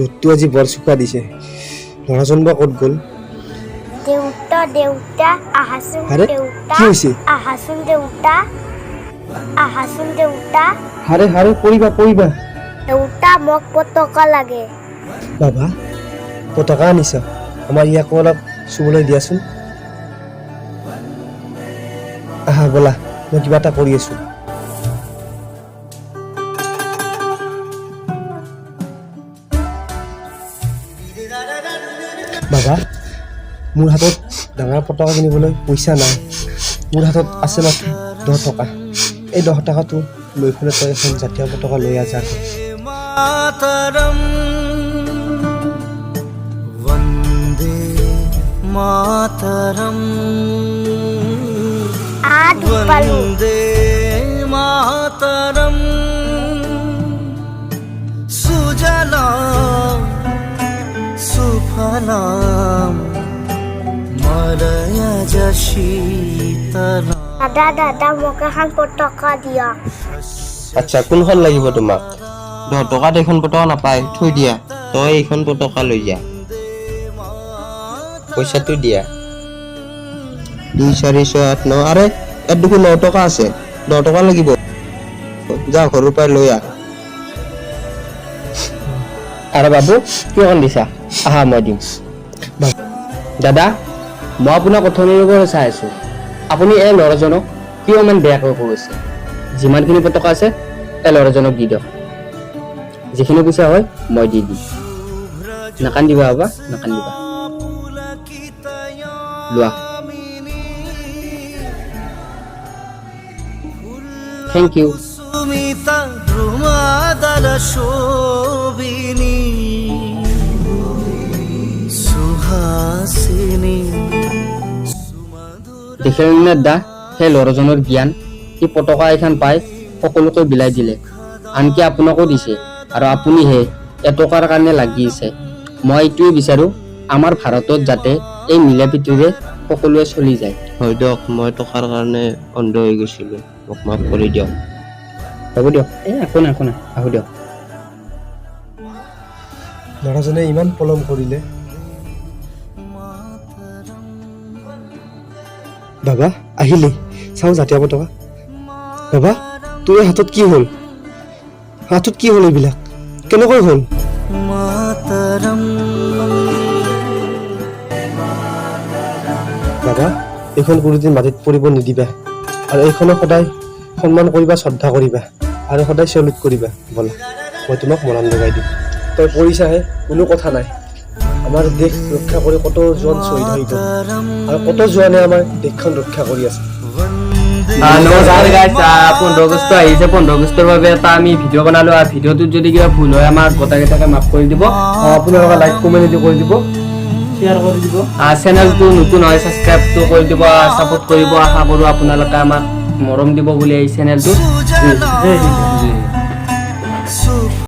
ৰ'দটো আজি বৰ চোকা দিছে ল'ৰাজন বা ক'ত গ'ল দেউতা আহাচোন আৰে দেউতা কি হৈছে আহাচোন দেউতা হাৰে পৰিবা দেউতা মোক পতকা লাগে বাবা পতাকা আনিছা আমাৰ ইয়াকো অলপ চুবলৈ দিয়াচোন আহা ব'লা মই কিবা এটা কৰি আছো বাবা মোৰ হাতত ডাঙৰ পতাকা কিনিবলৈ পইচা নাই মোৰ হাতত আছে মাত্ৰ 10 টকা এই 10 টকাটো লৈ পেলাই তই এখন জাতীয় পতাকা লৈ আহ যা মাতৰম বন্দে মাতৰম বন্দে মাতৰম সুজলাম সুফলাম মলয় শীতলাম দাদা মোক এখন পতকা দিয়া আচ্ছা কোনখন লাগিব তোমাক 10 টকাত এখন পতকা নাপায় থৈ দিয়া তই এইখন পতকা লৈ যা পইচাটো দিয়া 2 4 6 8 9 আৰে ইয়াত দেখোন 9 টকা আছে 10 টকা লাগিব যা ঘৰৰ পৰা লৈ আহ আৰে বাবু কিমান দিছা আহা মই দিম দাদা মই আপোনাৰ কথনিৰ পৰা চাই আছো আপুনি এই ল'ৰাজনক কিয় ইমান বেয়াকৈ কৈছে যিমানখিনি পতকা আছে এই ল'ৰাজনক দি দিয়ক যিখিনি পইচা হয় মই দি দিম নাকান্দিবা বাবা নাকান্দিবা লোৱা থেংক ইউ সুমিতা দ্ৰুমাদল শোভিনী সুহাসিনী দেখিলে দা সেই ল'ৰাজনৰ জ্ঞান এই পতকা এখন পাই সকলোকে বিলাই দিলে আনকি আপোনাকো দিছে আৰু আপুনিহে এটকাৰ কাৰণে লাগি আছে মই এইটোৱে বিচাৰো আমাৰ ভাৰতত যাতে এই মিলাপ্ৰীতিৰে সকলোৱে চলি যায় হয় দিয়ক মই টকাৰ কাৰণে অন্ধ হৈ গৈছিলোঁ মোক মাফ কৰি দিয়ক হ'ব দিয়ক একো নাই আহো দিয়ক ল'ৰাজনে ইমান পলম কৰিলে বাবা আহিলি চাওঁ জাতীয় পতাকা বাবা তোৰ হাতত কি হ'ল এইবিলাক কেনেকৈ হ'ল মাতৰম বাবা এইখন কোনোদিন মাটিত পৰিব নিদিবা আৰু এইখনক সদায় সন্মান কৰিবা শ্ৰদ্ধা কৰিবা আৰু সদায় চেলুট কৰিবা ব'লা মই তোমাক মৰম লগাই দিম তই পৰিছাহে কোনো কথা নাই আমাৰ দেশ ৰক্ষা কৰি কত জোৱান শ্বহীদ হৈ গ'ল আৰু কত জোৱানে আমাৰ দেশখন ৰক্ষা কৰি আছে নমস্কাৰ গাইজ 15 আগষ্ট আহিছে 15 আগষ্টৰ বাবে এটা আমি ভিডিঅ' বনালো আৰু ভিডিঅ'টোত যদি কিবা ভুল হয় আমাক গোটেইকেইটাকে মাফ কৰি দিব আপোনালোকে লাইক কমেণ্ট কৰি দিব শ্বেয়াৰ কৰি দিব চেনেলটো নতুন হয় ছাবস্ক্ৰাইবটো কৰি দিব ছাপোৰ্ট কৰিব আশা কৰোঁ আপোনালোকে আমাক মৰম দিব বুলি এই চেনেলটো